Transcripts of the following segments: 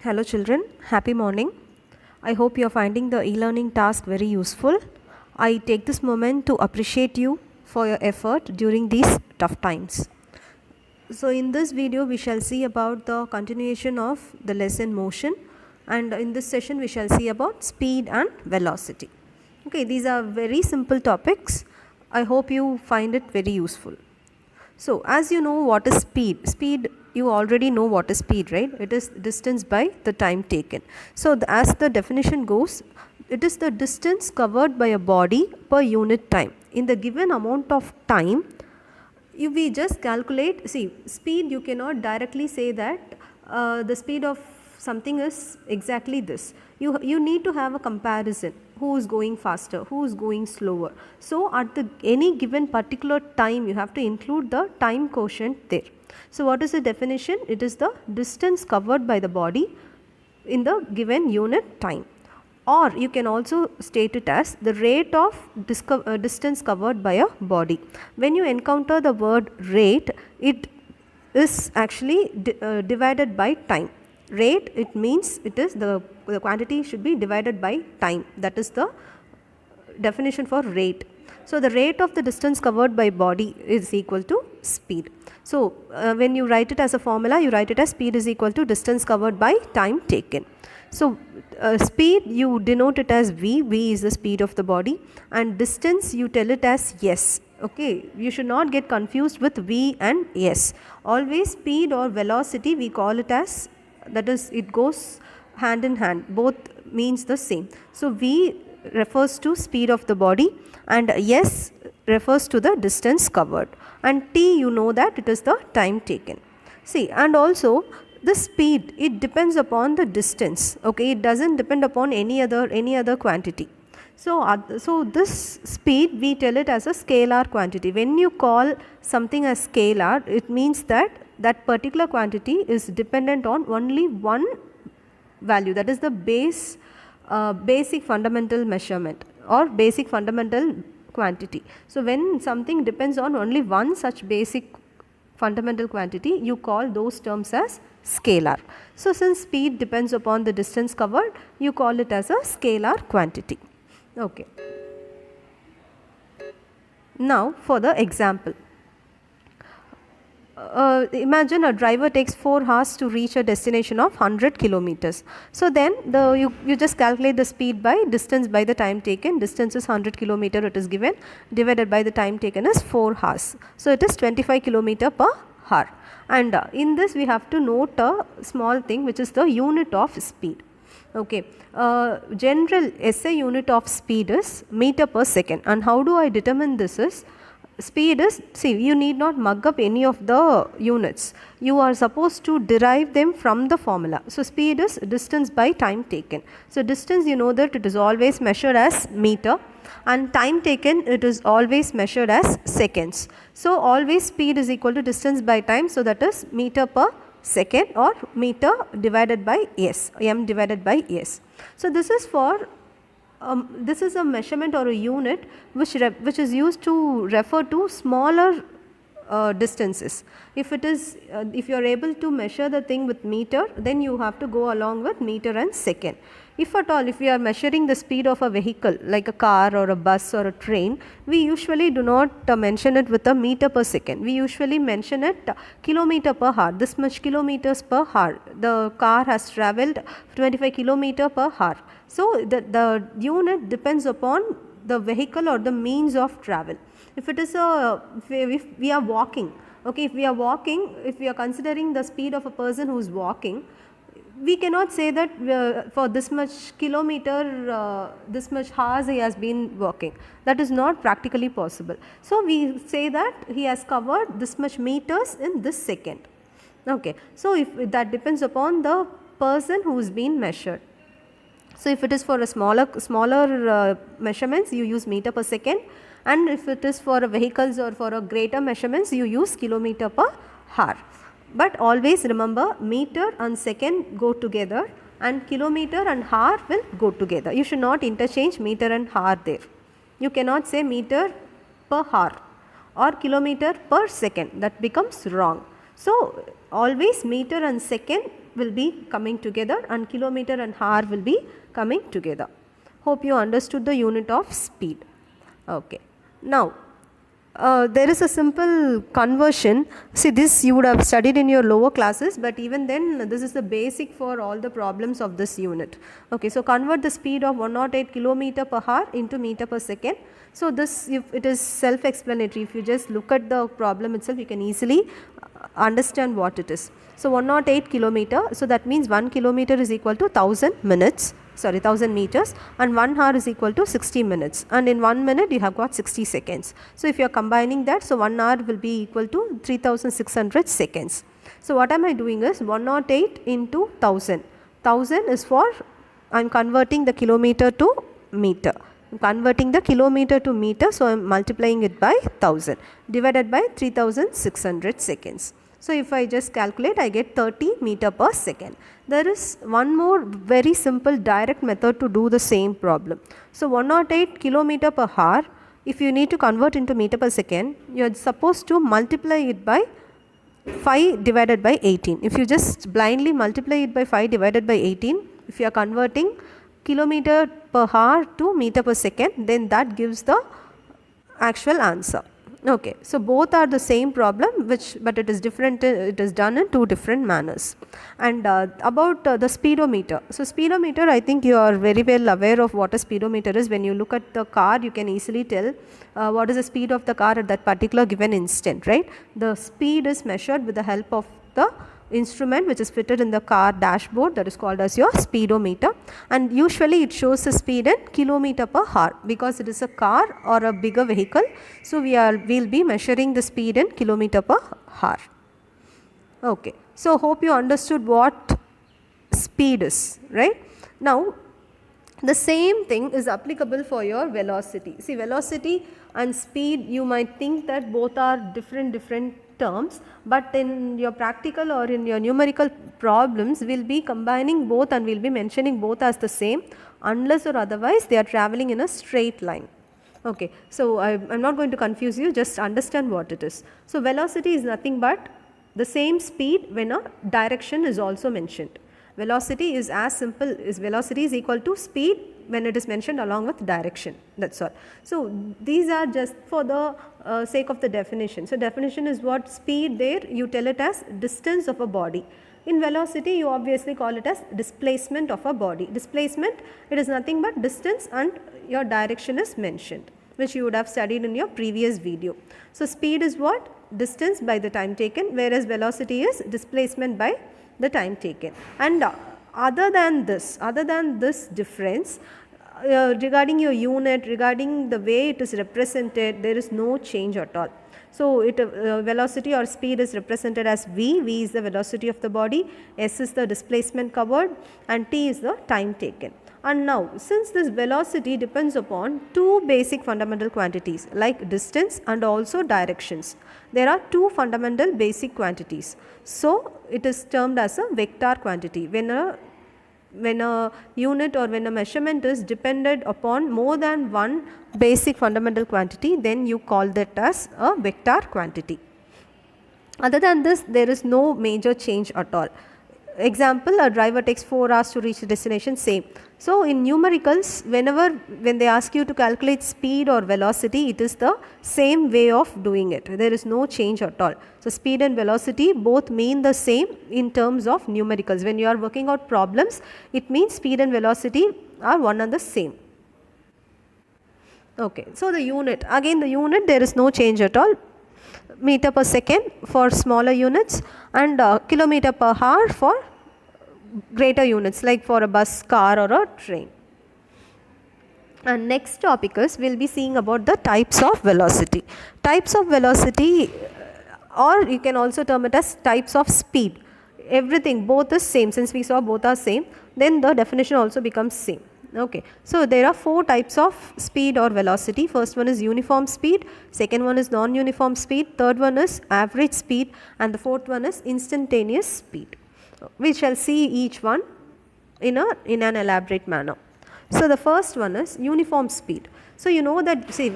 Hello children, happy morning. I hope you are finding the e-learning task very useful. I take this moment to appreciate you for your effort during these tough times. So in this video we shall see about the continuation of the lesson motion, and in this session we shall see about speed and velocity. Okay, these are very simple topics. I hope you find it very useful. So as you know what is speed, you already know what is speed, right? It is distance by the time taken. So as the definition goes, it is the distance covered by a body per unit time. In the given amount of time, if we just calculate, see, speed you cannot directly say that the speed of something is exactly this. You need to have a comparison. Who is going faster, who is going slower. So at any given particular time you have to include the time quotient there. So what is the definition? It is the distance covered by the body in the given unit time. Or you can also state it as the rate of distance covered by a body. When you encounter the word rate, it is actually divided by time. Rate, it means it is the quantity should be divided by time. That is the definition for rate. So the rate of the distance covered by body is equal to speed. So when you write it as a formula, you write it as speed is equal to distance covered by time taken. So speed you denote it as v. V is the speed of the body, and distance you tell it as s. Okay, you should not get confused with v and s. Always speed or velocity we call it as, that is, it goes hand in hand, both means the same. So v refers to speed of the body and s refers to the distance covered, and t you know that it is the time taken. See, and also the speed, it depends upon the distance. Okay, it doesn't depend upon any other quantity. So this speed we tell it as a scalar quantity. When you call something as scalar, it means that that particular quantity is dependent on only one value, that is the basic fundamental measurement or basic fundamental quantity. So when something depends on only one such basic fundamental quantity, you call those terms as scalar. So since speed depends upon the distance covered, you call it as a scalar quantity. Okay. Now for the example. Imagine a driver takes 4 hours to reach a destination of 100 kilometers. So then you just calculate the speed by distance by the time taken. Distance is 100 kilometer, it is given, divided by the time taken is 4 hours. So it is 25 kilometer per hour. And in this we have to note a small thing, which is the unit of speed. Okay, general SI unit of speed is meter per second, and how do I determine this is, speed is, see, you need not mug up any of the units. You are supposed to derive them from the formula. So speed is distance by time taken. So distance, you know that it is always measured as meter, and time taken it is always measured as seconds. So always speed is equal to distance by time, so that is meter per second or meter divided by s, m divided by s. So this is for this is a measurement or a unit which is used to refer to smaller distances. If it is if you are able to measure the thing with meter, then you have to go along with meter and second. If at all, if we are measuring the speed of a vehicle like a car or a bus or a train, we usually do not mention it with a meter per second. We usually mention it kilometer per hour. This much kilometers per hour. The car has travelled 25 kilometer per hour. So the unit depends upon the vehicle or the means of travel. If it is if we are walking, okay, if we are considering the speed of a person who is walking, we cannot say that for this much kilometer, this much hours he has been walking. That is not practically possible. So we say that he has covered this much meters in this second. Okay, so if that depends upon the person who is being measured. So if it is for a smaller measurements, you use meter per second, and if it is for vehicles or for a greater measurements, you use kilometer per hour. But always remember, meter and second go together and kilometer and hour will go together. You should not interchange meter and hour there. You cannot say meter per hour or kilometer per second, that becomes wrong. So always meter and second will be coming together and kilometer and hour will be coming together. Hope you understood the unit of speed. Okay. Now, there is a simple conversion. See, this you would have studied in your lower classes, but even then this is the basic for all the problems of this unit. Okay, so convert the speed of 108 kilometer per hour into meter per second. So this, if it is self-explanatory, if you just look at the problem itself, you can easily understand what it is. So 108 kilometer, so that means 1 kilometer is equal to 1000 minutes. Sorry, 1000 meters, and 1 hour is equal to 60 minutes, and in 1 minute you have got 60 seconds. So if you are combining that, so 1 hour will be equal to 3600 seconds. So what am I doing is 108 into 1000. 1000 is for, I am converting the kilometer to meter. I am converting the kilometer to meter, so I am multiplying it by 1000 divided by 3600 seconds. So if I just calculate, I get 30 meter per second. There is one more very simple direct method to do the same problem. So 108 kilometer per hour, if you need to convert into meter per second, you are supposed to multiply it by 5 divided by 18. If you just blindly multiply it by 5 divided by 18, if you are converting kilometer per hour to meter per second, then that gives the actual answer. Okay, so both are the same problem, but it is different. It is done in two different manners. And about the speedometer. So speedometer, I think you are very well aware of what a speedometer is. When you look at the car, you can easily tell what is the speed of the car at that particular given instant, right? The speed is measured with the help of the instrument which is fitted in the car dashboard, that is called as your speedometer, and usually it shows the speed in kilometer per hour because it is a car or a bigger vehicle. So we'll be measuring the speed in kilometer per hour. Okay, so hope you understood what speed is, right? Now the same thing is applicable for your velocity. See, velocity and speed, you might think that both are different terms, but in your practical or in your numerical problems, we will be combining both and we will be mentioning both as the same, unless or otherwise they are travelling in a straight line. Okay, so I am not going to confuse you, just understand what it is. So velocity is nothing but the same speed when a direction is also mentioned. Velocity is as simple as velocity is equal to speed when it is mentioned along with direction, that is all. So these are just for the sake of the definition. So definition is what? Speed, there you tell it as distance of a body. In velocity you obviously call it as displacement of a body. Displacement, it is nothing but distance and your direction is mentioned, which you would have studied in your previous video. So speed is what? Distance by the time taken, whereas velocity is displacement by the time taken. And other than this difference, regarding your unit, regarding the way it is represented, there is no change at all. So velocity or speed is represented as v. V is the velocity of the body, s is the displacement covered, and t is the time taken. And now, since this velocity depends upon two basic fundamental quantities like distance and also directions, there are two fundamental basic quantities. So it is termed as a vector quantity. When a unit or when a measurement is dependent upon more than one basic fundamental quantity, then you call that as a vector quantity. Other than this, there is no major change at all. Example, a driver takes 4 hours to reach the destination, same. So in numericals, when they ask you to calculate speed or velocity, it is the same way of doing it. There is no change at all. So speed and velocity both mean the same in terms of numericals. When you are working out problems, it means speed and velocity are one and the same. Okay, so the unit, again the unit, there is no change at all. Meter per second for smaller units and kilometer per hour for greater units like for a bus, car or a train. And next topic is we will be seeing about the types of velocity. Types of velocity, or you can also term it as types of speed. Everything, both is same. Since we saw both are same, then the definition also becomes same. Okay, so there are 4 types of speed or velocity. First one is uniform speed, second one is non-uniform speed, third one is average speed, and the fourth one is instantaneous speed. We shall see each one in an elaborate manner. So the first one is uniform speed. So you know that, see,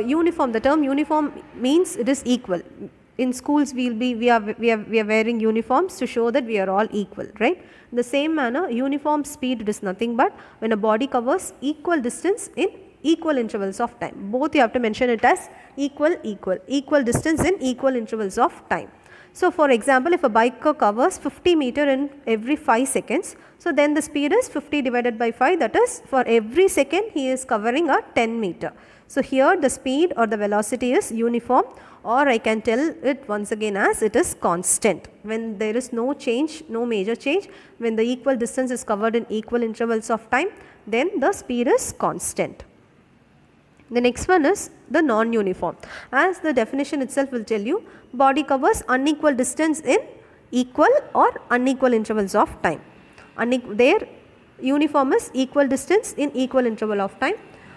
uniform, the term uniform means it is equal. in schools we are wearing uniforms to show that we are all equal, right? In the same manner, uniform speed is nothing but when a body covers equal distance in equal intervals of time. Both you have to mention it as equal distance in equal intervals of time. So for example, if a biker covers 50 meter in every 5 seconds, so then the speed is 50 divided by 5, that is for every second he is covering a 10 meter. So here the speed or the velocity is uniform, or I can tell it once again as it is constant. When there is no change, no major change, when the equal distance is covered in equal intervals of time, then the speed is constant. The next one is the non-uniform. As the definition itself will tell you, body covers unequal distance in equal or unequal intervals of time. There uniform is equal distance in equal interval of time.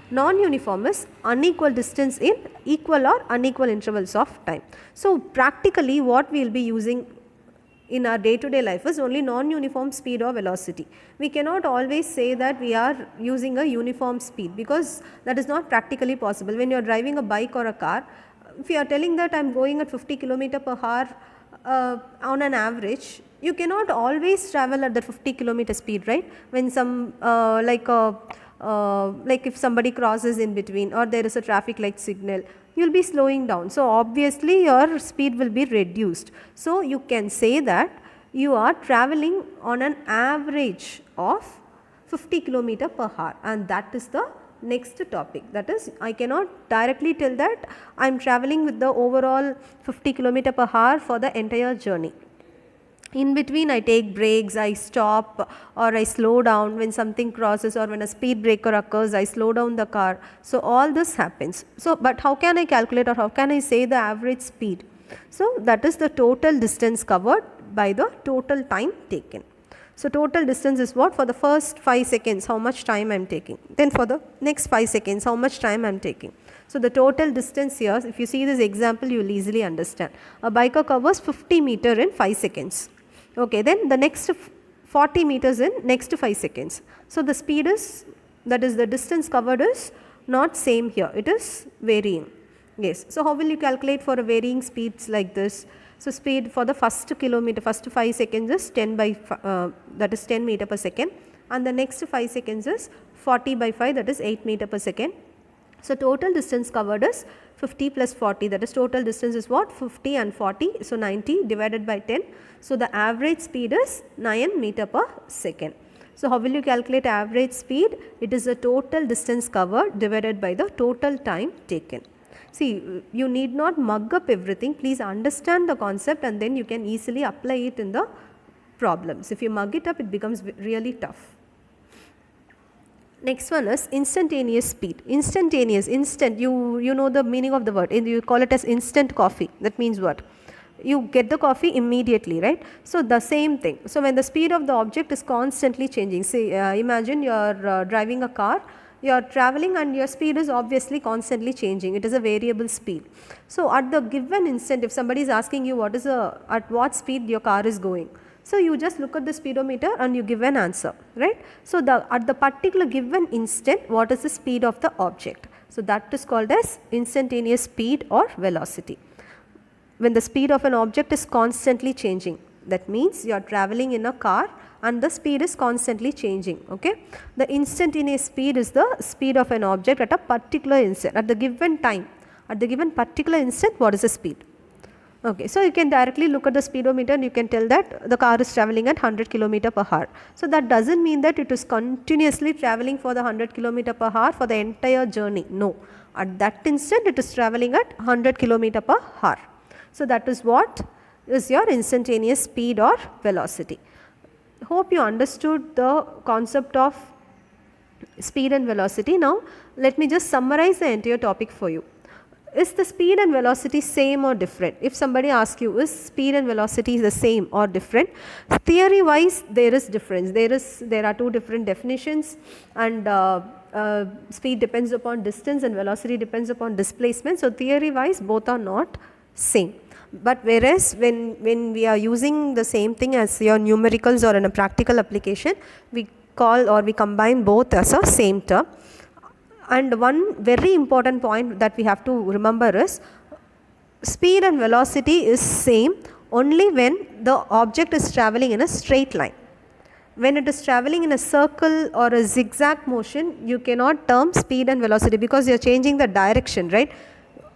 Non-uniform is unequal distance in equal or unequal intervals of time. So practically what we will be using in our day-to-day life is only non-uniform speed or velocity. We cannot always say that we are using a uniform speed, because that is not practically possible. When you are driving a bike or a car, if you are telling that I am going at 50 km per hour on an average, you cannot always travel at the 50 km speed, right? When some like if somebody crosses in between or there is a traffic light signal, you will be slowing down. So obviously your speed will be reduced. So you can say that you are traveling on an average of 50 km per hour, and that is the next topic. That is, I cannot directly tell that I am traveling with the overall 50 km per hour for the entire journey. In between I take breaks, I stop or I slow down when something crosses, or when a speed breaker occurs I slow down the car. So all this happens. So but how can I calculate, or how can I say the average speed? So that is the total distance covered by the total time taken. So total distance is what? For the first 5 seconds how much time I am taking, then for the next 5 seconds how much time I am taking. So the total distance here, if you see this example you will easily understand. A biker covers 50 meter in 5 seconds. Okay, then the next 40 meters in next 5 seconds. So the speed is, that is the distance covered is not same here, it is varying. Yes, so how will you calculate for a varying speeds like this? So speed for the first kilometer, first 5 seconds is 10 by that is 10 meter per second, and the next 5 seconds is 40 by 5, that is 8 meter per second. So total distance covered is 50 plus 40, that is total distance is what? 50 and 40, so 90 divided by 10. So the average speed is 9 meter per second. So how will you calculate average speed? It is the total distance covered divided by the total time taken. See, you need not mug up everything, please understand the concept and then you can easily apply it in the problems. If you mug it up, it becomes really tough. Next one is instantaneous speed. Instantaneous, instant, you know the meaning of the word, you call it as instant coffee. That means what? You get the coffee immediately, right? So the same thing. So when the speed of the object is constantly changing, say imagine you are driving a car, you are traveling and your speed is obviously constantly changing, it is a variable speed. So at the given instant, if somebody is asking you at what speed your car is going, so you just look at the speedometer and you give an answer, right? So at the particular given instant, what is the speed of the object? So that is called as instantaneous speed or velocity. When the speed of an object is constantly changing, that means you are traveling in a car and the speed is constantly changing, okay? The instantaneous speed is the speed of an object at a particular instant, at the given time, at the given particular instant, what is the speed? Okay, so you can directly look at the speedometer and you can tell that the car is traveling at 100 km per hour. So that doesn't mean that it is continuously traveling for the 100 km per hour for the entire journey. No, at that instant it is traveling at 100 km per hour. So that is what is your instantaneous speed or velocity. Hope you understood the concept of speed and velocity. Now let me just summarize the entire topic for you. Is the speed and velocity same or different? If somebody asks you, is speed and velocity the same or different? Theory wise there is difference. There are two different definitions, and speed depends upon distance and velocity depends upon displacement. So theory wise both are not same. But whereas when we are using the same thing as your numericals or in a practical application, we call or we combine both as a same term. And one very important point that we have to remember is speed and velocity is same only when the object is travelling in a straight line. When it is travelling in a circle or a zigzag motion, you cannot term speed and velocity because you are changing the direction, right?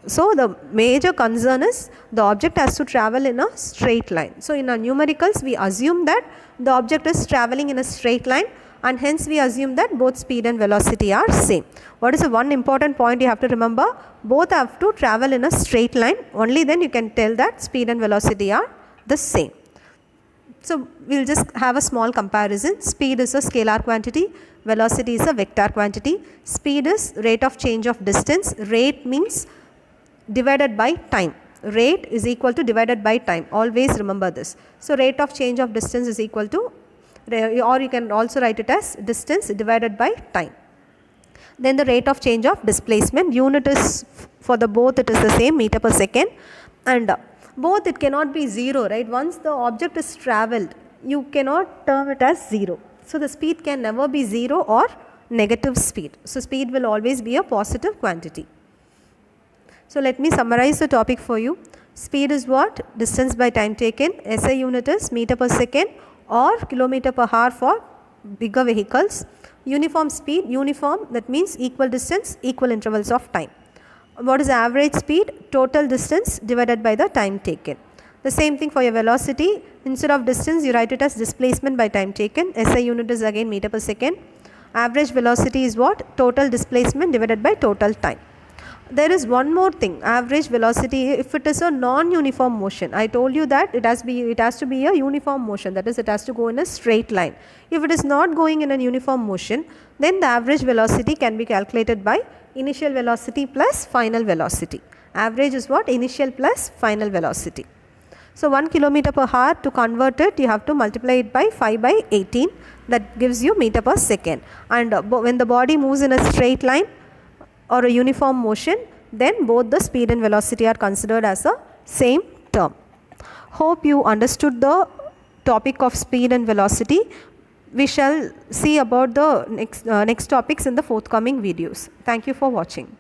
So the major concern is the object has to travel in a straight line. So in our numericals, we assume that the object is travelling in a straight line, and hence we assume that both speed and velocity are same. What is the one important point you have to remember? Both have to travel in a straight line, only then you can tell that speed and velocity are the same. So we will just have a small comparison. Speed is a scalar quantity, velocity is a vector quantity. Speed is rate of change of distance. Rate means divided by time. Rate is equal to divided by time. Always remember this. So rate of change of distance is equal to, or you can also write it as distance divided by time. Then the rate of change of displacement, unit is for the both it is the same, meter per second, and both it cannot be 0, right? Once the object is travelled, you cannot term it as 0. So the speed can never be 0 or negative speed. So speed will always be a positive quantity. So let me summarize the topic for you. Speed is what? Distance by time taken. SI unit is meter per second or kilometer per hour for bigger vehicles. Uniform speed, uniform, that means equal distance, equal intervals of time. What is average speed? Total distance divided by the time taken. The same thing for your velocity. Instead of distance, you write it as displacement by time taken. SI unit is again meter per second. Average velocity is what? Total displacement divided by total time. There is one more thing, average velocity, if it is a non-uniform motion, I told you that it has to be a uniform motion, that is it has to go in a straight line. If it is not going in a uniform motion, then the average velocity can be calculated by initial velocity plus final velocity. Average is what? Initial plus final velocity. So 1 kilometer per hour, to convert it, you have to multiply it by 5 by 18, that gives you meter per second. And when the body moves in a straight line or a uniform motion, then both the speed and velocity are considered as a same term. Hope you understood the topic of speed and velocity. We shall see about the next topics in the forthcoming videos. Thank you for watching.